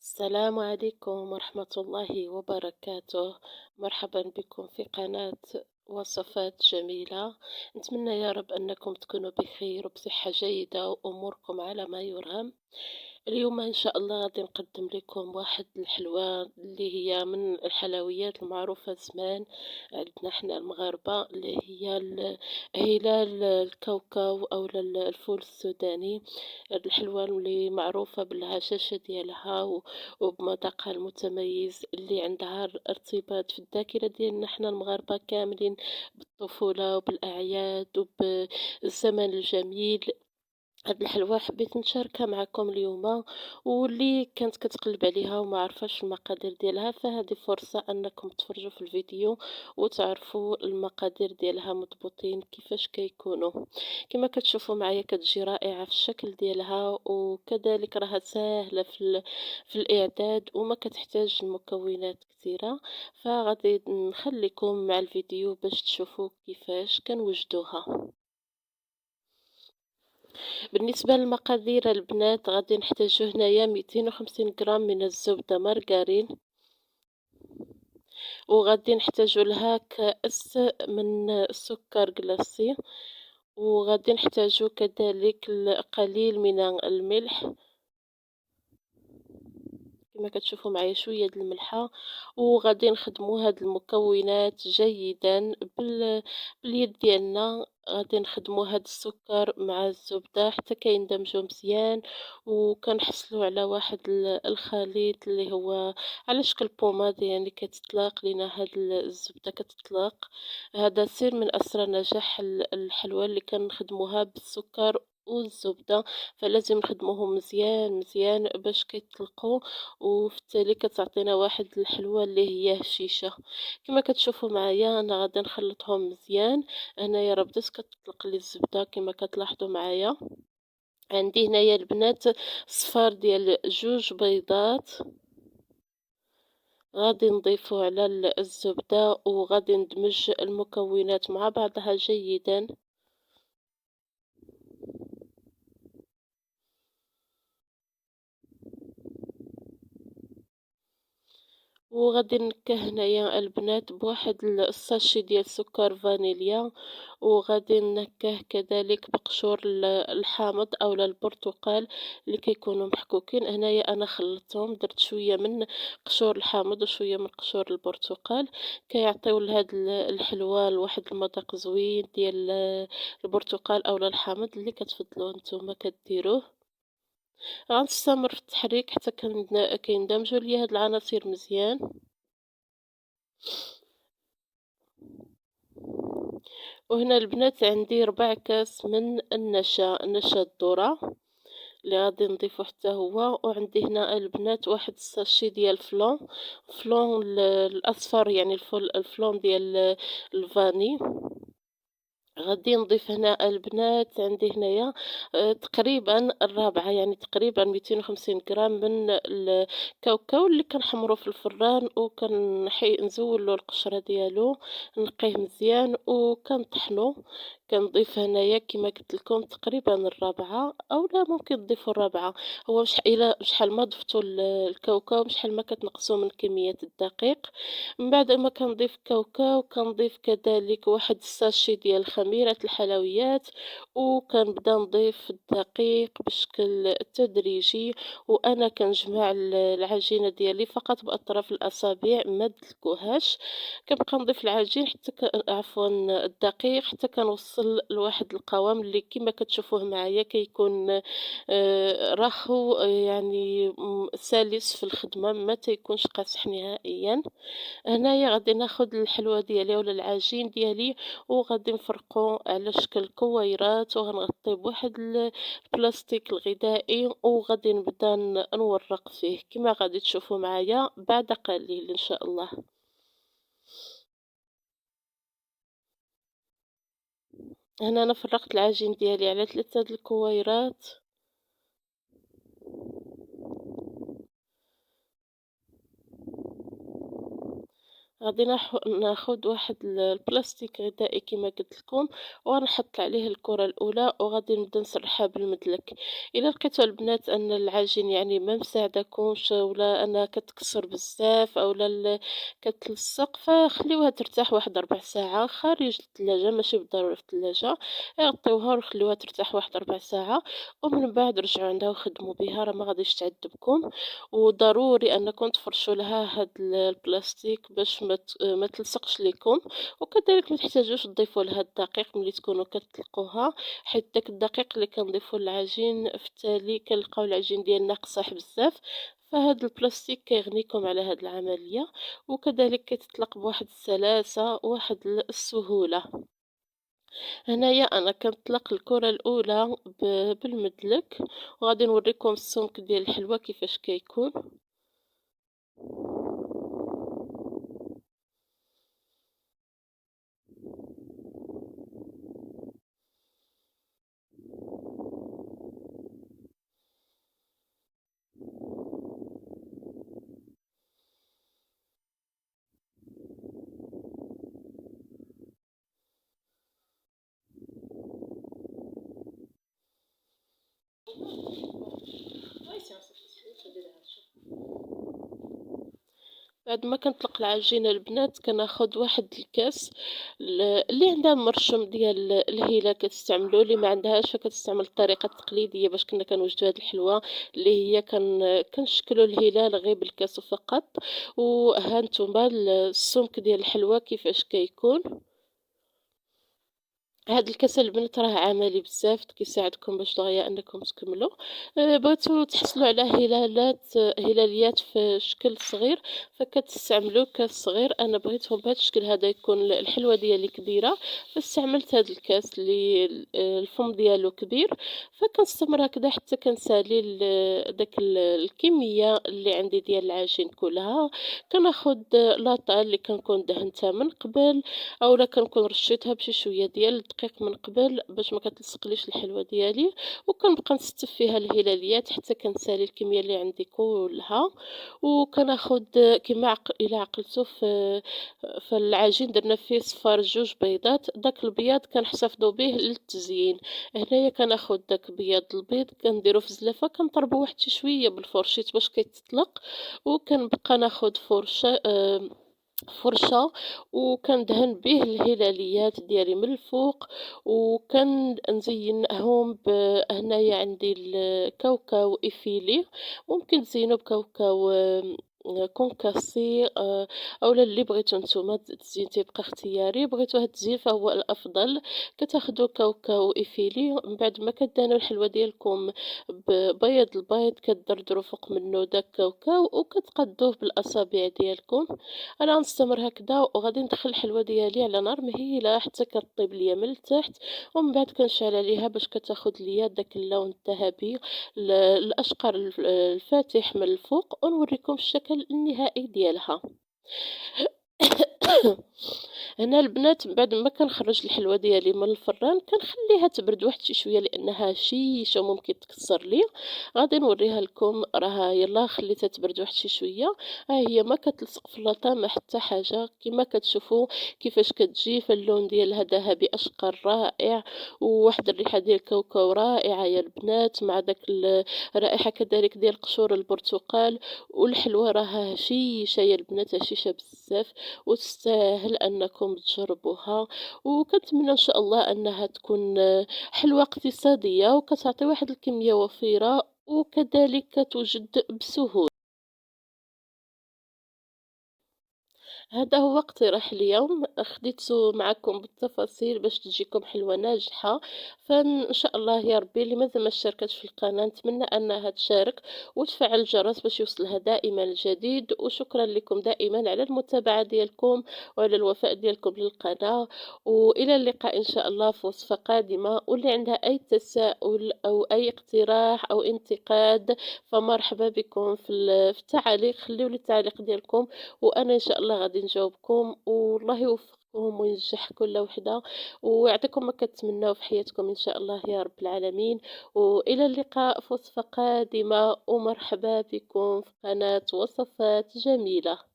السلام عليكم ورحمة الله وبركاته. مرحبا بكم في قناة وصفات جميلة. نتمنى يا رب أنكم تكونوا بخير وبصحة جيدة وأموركم على ما يرام. اليوم إن شاء الله غادي نقدم لكم واحد الحلوى اللي هي من الحلويات المعروفة زمان عندنا حنا المغاربة، اللي هي هلال الكاوكاو أو الفول السوداني. هاد الحلوى اللي معروفة بالهشاشة ديالها وبمذاقها المتميز اللي عندها ارتباط في الذاكرة ديالنا حنا المغاربة كاملين بالطفولة وبالأعياد وبالزمن الجميل. هاد الحلوى حبيت نشاركها معكم اليوم، واللي كانت كتقلب عليها وما عرفاش المقادير ديالها، فهذه فرصة انكم تفرجوا في الفيديو وتعرفوا المقادير ديالها مضبوطين كيفاش كيكونوا. كما كتشوفوا معايا كتجي رائعة في الشكل ديالها، وكذلك راها سهلة في الاعداد وما كتحتاج المكونات كثيرة. فغادي نخليكم مع الفيديو باش تشوفوا كيفاش كنوجدوها. بالنسبة للمقادير البنات غادي نحتاجو هنايا 250 غرام من الزبدة مارغرين، وغادي نحتاجو لها كأس من السكر كلاصي، وغادي نحتاجو كذلك القليل من الملح كما كتشوفوا معايا شويه د الملحه. وغادي نخدموا هاد المكونات جيدا باليد ديالنا. غادي نخدموا هاد السكر مع الزبده حتى كيندمجوا مزيان، وكنحصلوا على واحد الخليط اللي هو على شكل بوماد، يعني كتطلق لينا هاد الزبده كتطلق. هذا سر من اسرار نجاح الحلوى اللي كنخدموها بالسكر والزبده، فلازم نخدموهم مزيان مزيان باش كيطلقوا، وفي التالي كتعطينا واحد الحلوى اللي هي هشيشه. كما كتشوفوا معايا انا غادي نخلطهم مزيان. هنايا راه بدات كتطلق لي الزبده كما كتلاحظوا معايا. عندي هنايا البنات صفار ديال 2 بيضات غادي نضيفو على الزبده، وغادي ندمج المكونات مع بعضها جيدا. وغادي نكه هنايا البنات بواحد الساشي ديال سكر فانيليا، وغادي نكه كذلك بقشور الحامض اولا البرتقال اللي كيكونوا محكوكين. هنايا انا خلطتهم، درت شويه من قشور الحامض وشويه من قشور البرتقال، كيعطيو لهاد الحلوى لواحد المذاق زوين ديال البرتقال اولا الحامض اللي كتفضلوه نتوما كديروه. غنستمر في التحريك حتى كيندمجوا ليا هاد العناصر مزيان. وهنا البنات عندي 4 كاس من نشا الذرة اللي غادي نضيفو حتى هو. وعندي هنا البنات واحد الساشي ديال فلون الاصفر، يعني الفلون ديال الفاني. غادي نضيف هنا البنات عندي هنايا تقريبا الرابعة، يعني تقريبا 250 غرام من الكاوكاو اللي كنحمرو في الفران نزولو القشرة ديالو، نقيه مزيان وكنطحنو. كنضيف هنايا كما قلت لكم تقريبا الرابعة، او لا ممكن تضيفوا الرابعة. هو شحال ما ضفتوا الكاوكاو شحال ما كتنقصوا من كمية الدقيق. من بعد ما كنضيف كاوكاو كنضيف كذلك واحد الساشي ديال خميرة الحلويات، وكنبدا نضيف الدقيق بشكل تدريجي. وانا كنجمع العجينة ديالي فقط باطراف الاصابع ما دلكوهاش. كنبقى نضيف العجين حتى عفوا الدقيق حتى كنوصل لواحد القوام اللي كما كتشوفوه معايا كيكون رخو، يعني سلس في الخدمة، ما تيكونش قاصح نهائيا. هنايا غادي ناخد الحلوى ديالي ولا العجين ديالي، وغادي نفرقو على شكل كويرات، وغنغطيه بواحد البلاستيك الغذائي، وغادي نبدا نورق فيه كما غادي تشوفوا معايا بعد قليل ان شاء الله. هنا انا فرقت العجين ديالي على 3 د الكويرات. غادي ناخد واحد البلاستيك غذائي كما قلت لكم، وغنحط عليه الكرة الأولى وغادي نبدا نسرحها بالمدلك. إلا لقيتو البنات أن العجين يعني ما مساعدكمش ولا أنها كتكسر بزاف أولا كتلصق، فخليوها ترتاح واحد 4 ساعة خارج الثلاجة، ماشي بالضروري في الثلاجة، غطيوها وخليوها ترتاح واحد 4 ساعة، ومن بعد رجعوا عندها وخدموا بها، راه ما غاديش تعذبكم. وضروري أنكم تفرشوا لها هاد البلاستيك باش ما تلصقش ليكم. وكذلك ما تحتاجوش تضيفوا لها الدقيق ملي تكونوا كتطلقوها، حيت داك الدقيق اللي كنضيفوا للعجين في التالي كنلقاو العجين ديالنا قصاح بزاف، فهاد البلاستيك كيغنيكم على هاد العملية. وكذلك كيتطلق بواحد السلاسة وواحد السهولة. هنايا أنا كنطلق الكرة الأولى بالمدلك، وغادي نوريكم السمك ديال الحلوى كيفاش كيكون. بعد ما كنطلق العجينة البنات كناخد واحد الكاس اللي عندها مرشم ديال الهيلة كتستعملو، اللي ما عندهاش فكتستعمل الطريقة التقليدية باش كنا كنوجدو هاد الحلوى، اللي هي كنشكلو الهلال غير بالكاس فقط. وها نتوما السمك ديال الحلوى كيفاش كيكون. هاد الكاس البنات راه عملي بزاف، كيساعدكم باش دغيا انكم تكملوا. بغيتو تحصلوا على هلاليات في شكل صغير، فكتستعملوا كاس صغير. انا بغيتهم بهذا الشكل هذا يكون الحلوه ديالي كبيره، فاستعملت هذا الكاس اللي الفم ديالو كبير. فكنستمر هكذا حتى كنسالي داك الكميه اللي عندي ديال العجين كلها. كناخد لاطه اللي كنكون دهنتها من قبل، اولا كنكون رشيتها بشي شويه ديال الدقيق من قبل باش ما كتلصقليش الحلوى ديالي. وكنبقى نستف فيها الهلاليات حتى كنسالي الكميه اللي عندي كلها. وكناخد كما الا عقلتو في العجين درنا فيه صفار 2 بيضات، داك البياض كنحتفظوا به للتزيين. هنايا كناخد داك بياض البيض كنديرو في زلافه، كنطربو واحد شي شويه بالفرشيط باش كيتطلق. وكنبقى ناخد فرشة وكندهن به الهلاليات ديالي من الفوق، وكنزينهم هنايا عندي الكاوكاو إفيلي، ممكن تزينو بكاوكاو كونكاسي، اولا اللي بغيتو نتوما التزيين تيبقى اختياري، بغيتو هاد التزيين فهو الافضل. كتاخدو كاوكاو إفيلي، من بعد ما كدهنوا الحلوى ديالكم ببيض البيض كدردروا فوق منه داك كاوكاو وكتقادوه بالاصابع ديالكم. انا غنستمر هكذا وغادي ندخل الحلوه ديالي على نار مهيله حتى كطيب ليا من التحت، ومن بعد كنشعل عليها باش كتاخد ليا داك اللون الذهبي الاشقر الفاتح من الفوق، ونوريكم الشكل النهائي ديالها. هنا البنات بعد ما كنخرج الحلوى ديالي من الفران كنخليها تبرد واحد شي شويه لانها هشيشه وممكن تكسر لي. غادي نوريها لكم، راها يلا خليتها تبرد واحد شي شويه. ها هي ما كتلصق في اللاطه ما حتى حاجه، كما كتشوفوا كيفاش كتجي، فاللون ديالها ذهبي اشقر رائع، وواحد الريحه ديال الكاوكاو رائعه يا البنات، مع داك الرائحه كذلك ديال قشور البرتقال. والحلوى راها هشيشه يا البنات، هشيشه بزاف وتستاهل انكم تجربوها. وكنتمنى ان شاء الله انها تكون حلوة اقتصادية وكتعطي واحد الكمية وفيرة وكذلك كتوجد بسهولة. هذا هو اقتراح اليوم، خديته معكم بالتفاصيل باش تجيكم حلوة ناجحة. فإن شاء الله يا ربي اللي مازال ما اشتركتش في القناة نتمنى أنها تشارك وتفعل الجرس باش يوصلها دائما الجديد. وشكرا لكم دائما على المتابعة ديالكم وعلى الوفاء ديالكم للقناة. وإلى اللقاء إن شاء الله في وصفة قادمة. واللي عندها أي تساؤل أو أي اقتراح أو انتقاد فمرحبا بكم في التعاليق، خليوا لي التعليق ديالكم وانا ان شاء الله غادي نجاوبكم. والله يوفقكم وينجح كل وحده ويعطيكم ما كتمناو في حياتكم ان شاء الله يا رب العالمين. والى اللقاء في وصفه قادمه، ومرحبا بكم في قناه وصفات جميله.